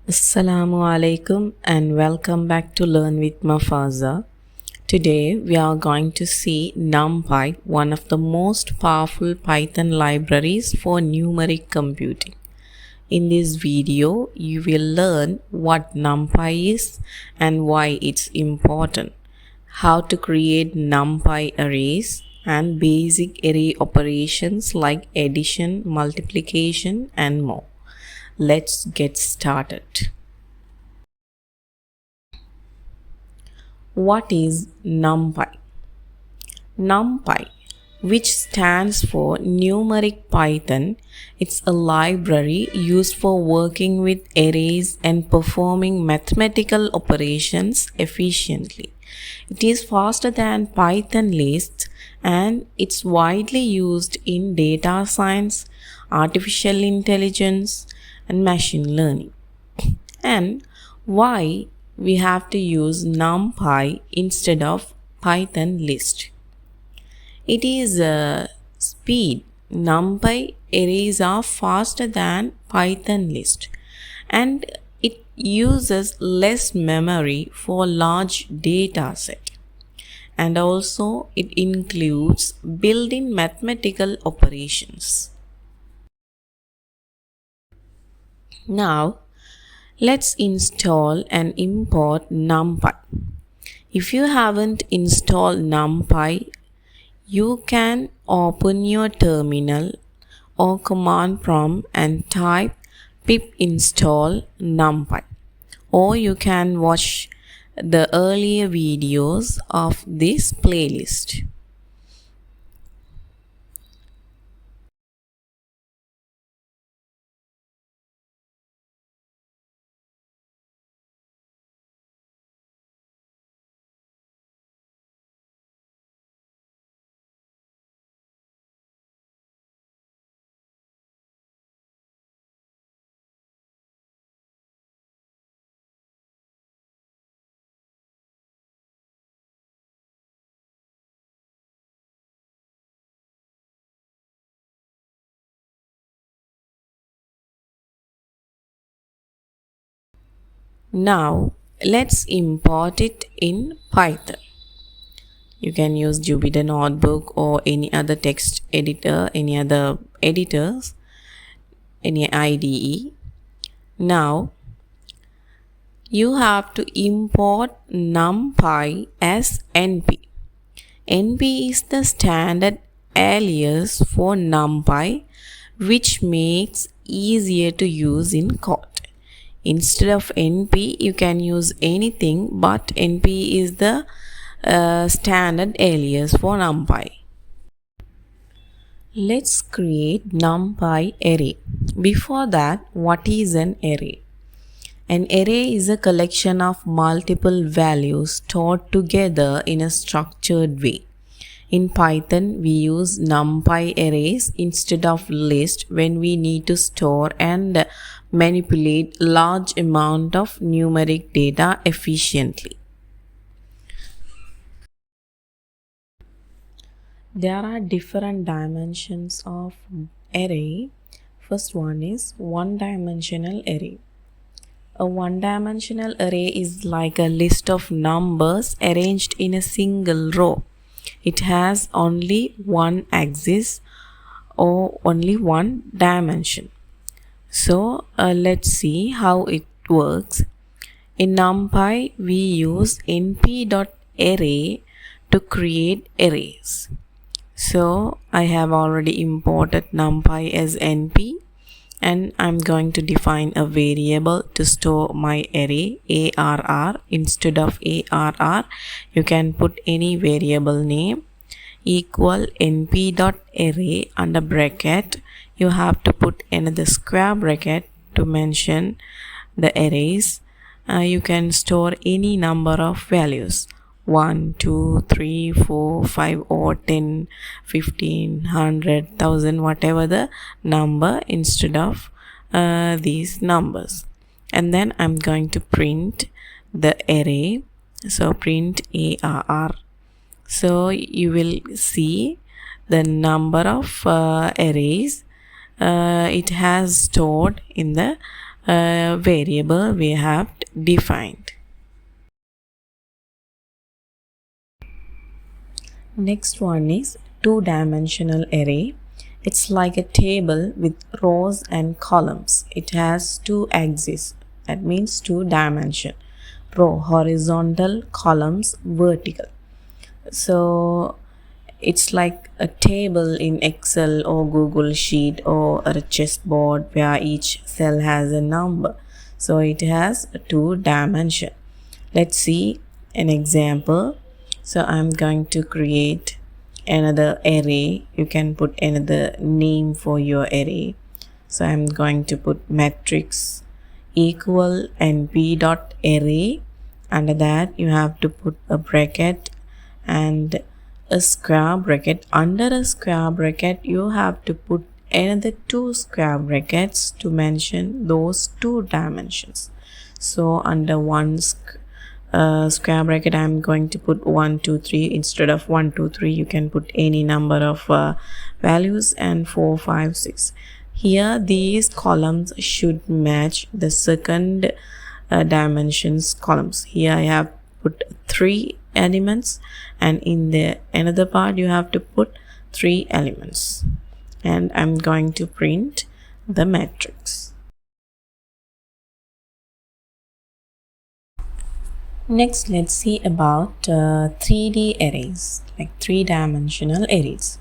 Assalamu alaikum and welcome back to Learn with Mafaza. Today we are going to see NumPy, one of the most powerful Python libraries for numeric computing. In this video, you will learn what NumPy is and why it's important, how to create NumPy arrays, and basic array operations like addition, multiplication, and more. Let's get started. What is NumPy? NumPy, which stands for Numeric Python, it's a library used for working with arrays and performing mathematical operations efficiently. It is faster than Python lists and it's widely used in data science, artificial intelligence, and machine learning. And why we have to use NumPy instead of Python list? It is speed. NumPy arrays are faster than Python list and it uses less memory for large data set. And also it includes built-in mathematical operations. Now, let's install and import NumPy. If you haven't installed NumPy, you can open your terminal or command prompt and type pip install NumPy. Or you can watch the earlier videos of this playlist. Now, let's import it in Python. You can use Jupyter Notebook or any other text editor, any other editors, any IDE. Now, you have to import NumPy as NP. NP is the standard alias for NumPy, which makes easier to use in code. Instead of NP, you can use anything, but NP is the standard alias for NumPy. Let's create NumPy array. Before that, what is an array? An array is a collection of multiple values stored together in a structured way. In Python, we use NumPy arrays instead of list when we need to store and manipulate large amount of numeric data efficiently. There are different dimensions of array. First one is one-dimensional array. A one-dimensional array is like a list of numbers arranged in a single row. It has only one axis or only one dimension. So let's see how it works. In NumPy, we use np.array to create arrays. So I have already imported NumPy as np and I'm going to define a variable to store my array arr. Instead of arr, you can put any variable name equal np.array under bracket. You have to put another square bracket to mention the arrays. You can store any number of values 1, 2, 3, 4, 5 or 10, 15, 100, 1000, whatever the number instead of these numbers. And then I'm going to print the array. So print arr. So you will see the number of arrays it has stored in the variable we have defined. Next one is two-dimensional array. It's like a table with rows and columns. It has two axes. That means two dimension. Row horizontal, columns vertical. So it's like a table in Excel or Google Sheet or a chessboard where each cell has a number. So it has two dimension. Let's see an example. So I'm going to create another array. You can put another name for your array. So I'm going to put matrix equal np dot array. Under that you have to put a bracket and a square bracket. Under a square bracket you have to put another two square brackets to mention those two dimensions. So under one square bracket I'm going to put 1 2 3. Instead of 1 2 3 you can put any number of values, and 4 5 6. Here these columns should match the second dimensions columns. Here I have put 3 elements, and in the another part you have to put 3 elements, and I'm going to print the matrix. Next, let's see about 3D arrays, like 3-dimensional arrays.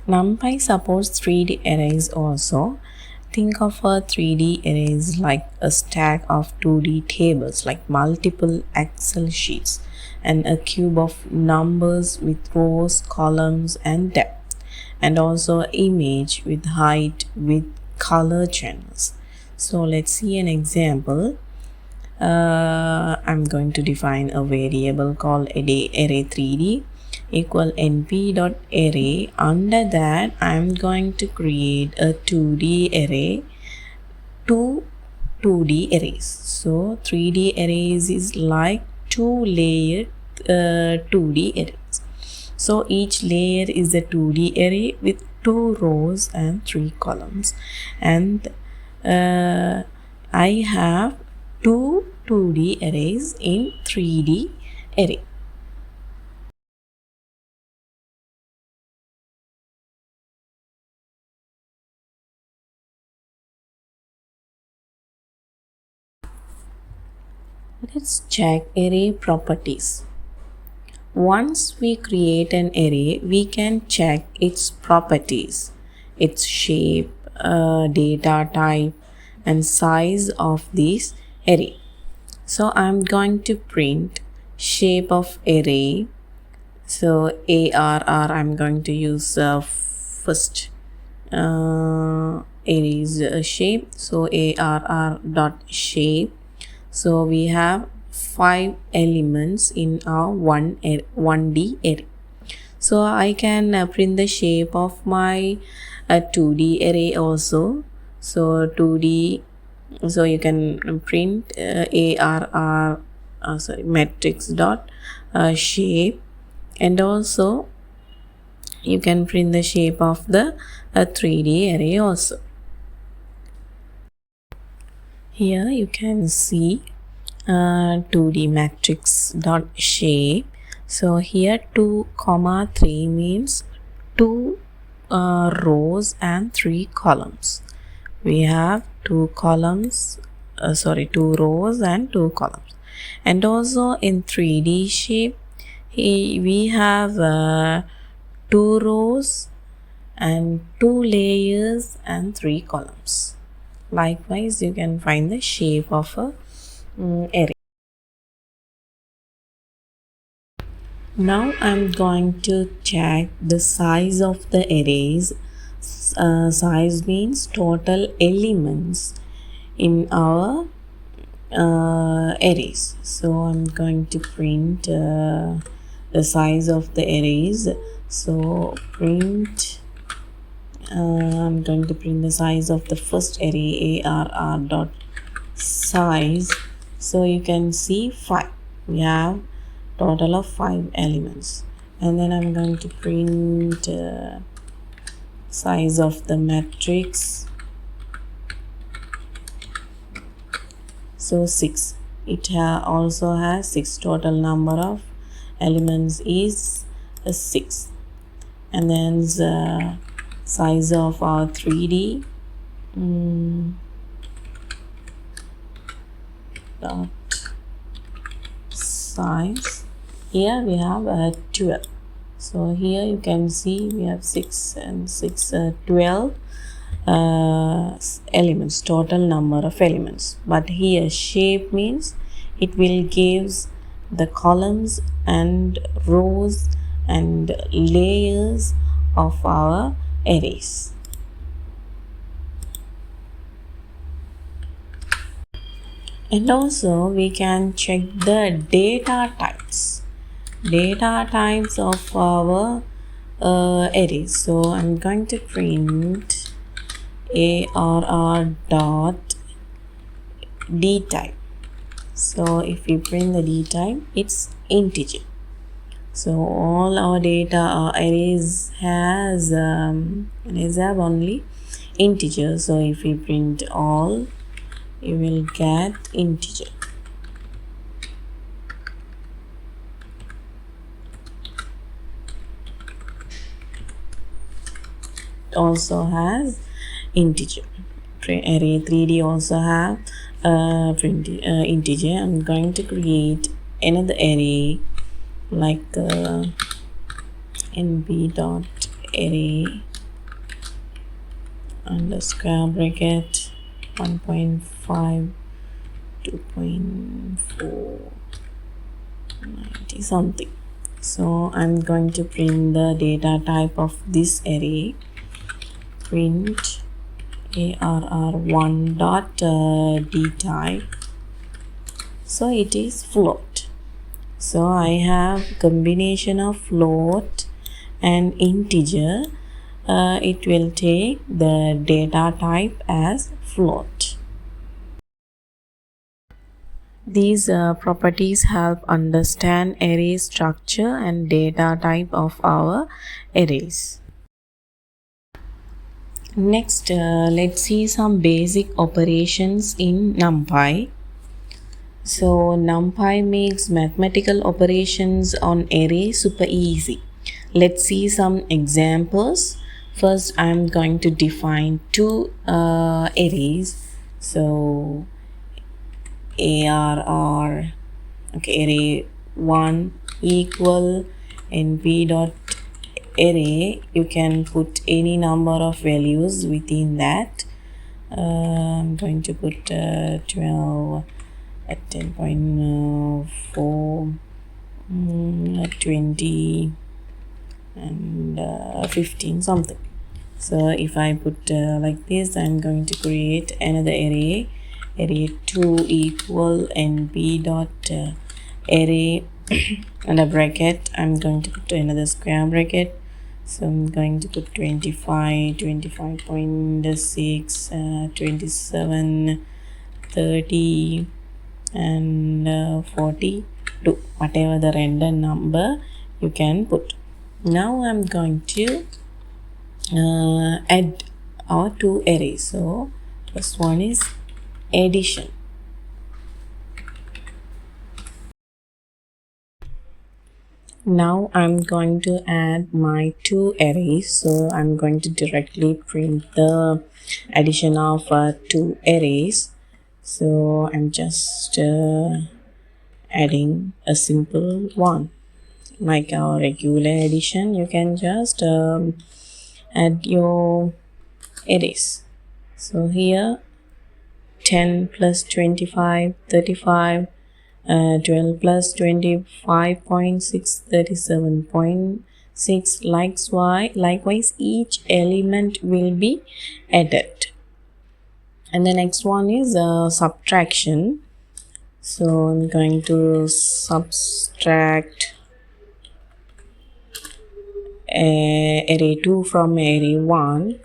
NumPy supports 3D arrays also. Think of a 3D arrays like a stack of 2D tables, like multiple Excel sheets, and a cube of numbers with rows, columns, and depth, and also image with height, width, color channels. So let's see an example. I'm going to define a variable called array 3D equal np dot array. Under that I'm going to create a 2D array, two 2D arrays. So 3D arrays is like two layered 2D arrays. So each layer is a 2D array with 2 rows and 3 columns, and I have two 2D arrays in 3D array. Let's check array properties. Once we create an array, we can check its properties, its shape, data type, and size of this array. So I'm going to print shape of array. So ARR I'm going to use first array's shape. So ARR dot shape. So we have 5 elements in our 1D array. So I can print the shape of my 2D array also. So 2D, so you can print ARR matrix dot shape, and also you can print the shape of the 3D array also. Here you can see 2D matrix dot shape. So here 2 comma 3 means 2 rows and 3 columns. We have 2 columns, 2 rows and 2 columns. And also in 3D shape we have 2 rows and 2 layers and 3 columns. Likewise you can find the shape of a array. Now I'm going to check the size of the arrays. Size means total elements in our arrays. So I'm going to print the size of the arrays. So print I'm going to print the size of the first array ARR dot size. So you can see 5. We have total of 5 elements, and then I'm going to print size of the matrix. So 6. It also has 6. Total number of elements is 6. And then the size of our 3D dot size. Here we have 12. So here you can see we have 6 and 6, 12 elements, total number of elements. But here shape means it will gives the columns and rows and layers of our arrays. And also we can check the data types of our arrays. So I'm going to print arr dot d type. So if we print the d type, it's integer. So all our data arrays have only integer. So if we print all, you will get integer. It also has integer. Array 3D also have integer. I'm going to create another array like np dot array under square bracket 1.5 2.4 90 something. So I'm going to print the data type of this array. Print arr1 dot d type. So it is float. So I have combination of float and integer. It will take the data type as float. These properties help understand array structure and data type of our arrays. Next, let's see some basic operations in NumPy. So NumPy makes mathematical operations on array super easy. Let's see some examples. First, I'm going to define two arrays. So arr, okay, array 1 equal np dot array. You can put any number of values within that. I'm going to put 12 at 10.4 20 and 15 something. So if I put like this, I'm going to create another array 2 equal np dot array and a bracket. I'm going to put another square bracket. So I'm going to put 25 25.6 27 30 and 42, whatever the random number you can put. Now I'm going to add our two arrays. So first one is addition. Now I'm going to add my two arrays. So I'm going to directly print the addition of two arrays. So I'm just adding a simple one like our regular addition. You can just add your arrays. So here 10 plus 25 35, 12 plus 25.6 37.6. Likewise each element will be added. And the next one is subtraction. So I'm going to subtract array 2 from array 1.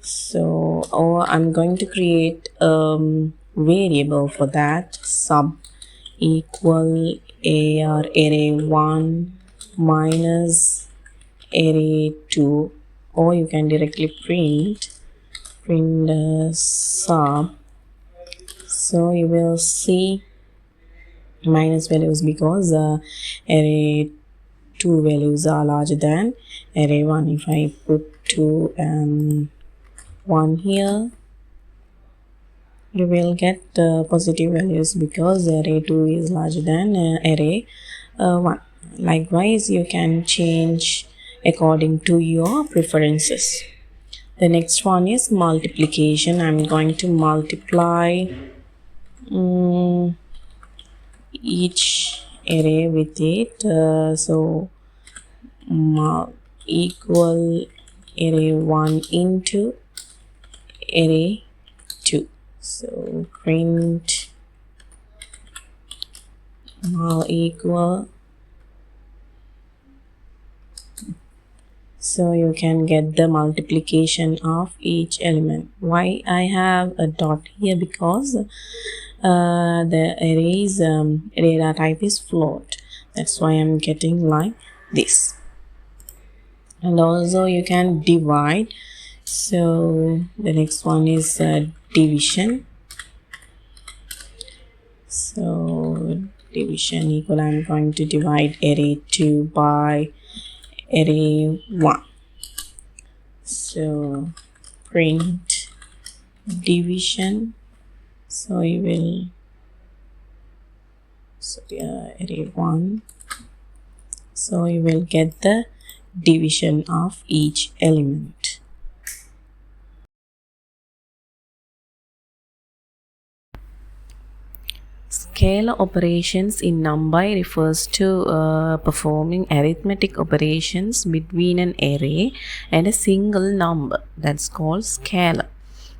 So I'm going to create variable for that. Sub equal array 1 minus array 2, or you can directly print sub So you will see minus values because array 2 values are larger than array 1. If I put 2 and 1 here, you will get positive values because array 2 is larger than array 1. Likewise, you can change according to your preferences. The next one is multiplication. I'm going to multiply each array with it. So equal array 1 into array 2. So print equal. So you can get the multiplication of each element. Why I have a dot here? Because the array's array data type is float. That's why I'm getting like this. And also you can divide. So the next one is division. So division equal, I'm going to divide array 2 by array 1. So print division. So you will array 1. So you will get the division of each element. Scalar operations in NumPy refers to performing arithmetic operations between an array and a single number. That's called scalar.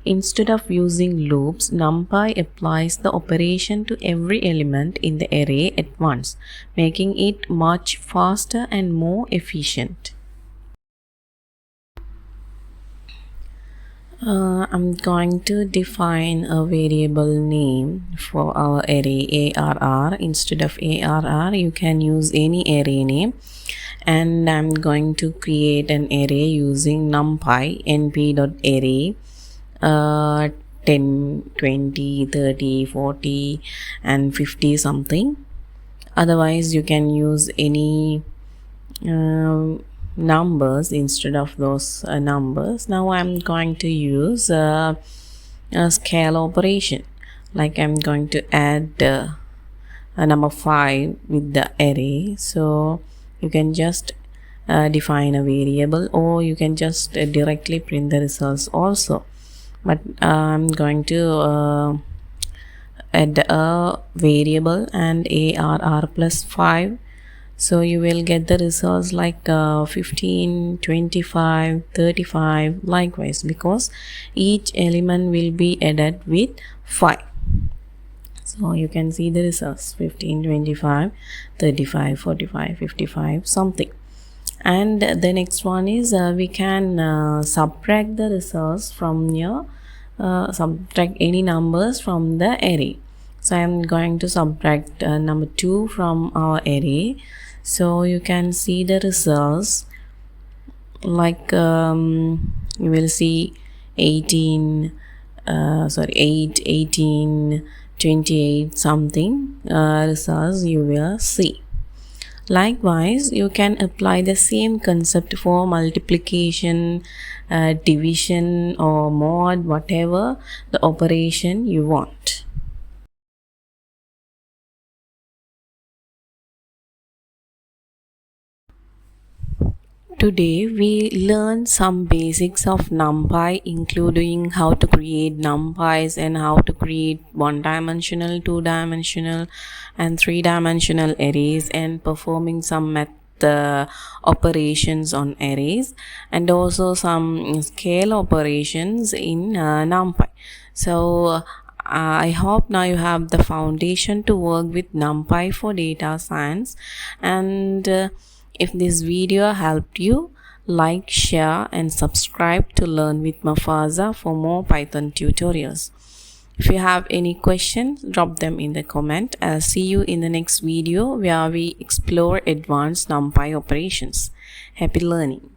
Instead of using loops, NumPy applies the operation to every element in the array at once, making it much faster and more efficient. I'm going to define a variable name for our array ARR. Instead of ARR, you can use any array name. And I'm going to create an array using NumPy np.array 10, 20, 30, 40 and 50 something. Otherwise, you can use any numbers instead of those numbers. Now I'm going to use a scale operation, like I'm going to add a number 5 with the array. So you can just define a variable, or you can just directly print the results also. But I'm going to add a variable and ARR plus 5. So you will get the results like 15, 25, 35 likewise, because each element will be added with 5. So you can see the results 15, 25, 35, 45, 55 something. And the next one is we can subtract the results from your subtract any numbers from the array. So I am going to subtract number 2 from our array. So you can see the results like you will see 8, 18, 28 something results you will see. Likewise, you can apply the same concept for multiplication, division or mod, whatever the operation you want. Today we learned some basics of NumPy, including how to create NumPys and how to create one-dimensional, two-dimensional and three-dimensional arrays, and performing some operations on arrays, and also some scale operations in NumPy. So I hope now you have the foundation to work with NumPy for data science. And if this video helped you, like, share and subscribe to Learn with Mafaza for more Python tutorials. If you have any questions, drop them in the comment. I'll see you in the next video where we explore advanced NumPy operations. Happy learning!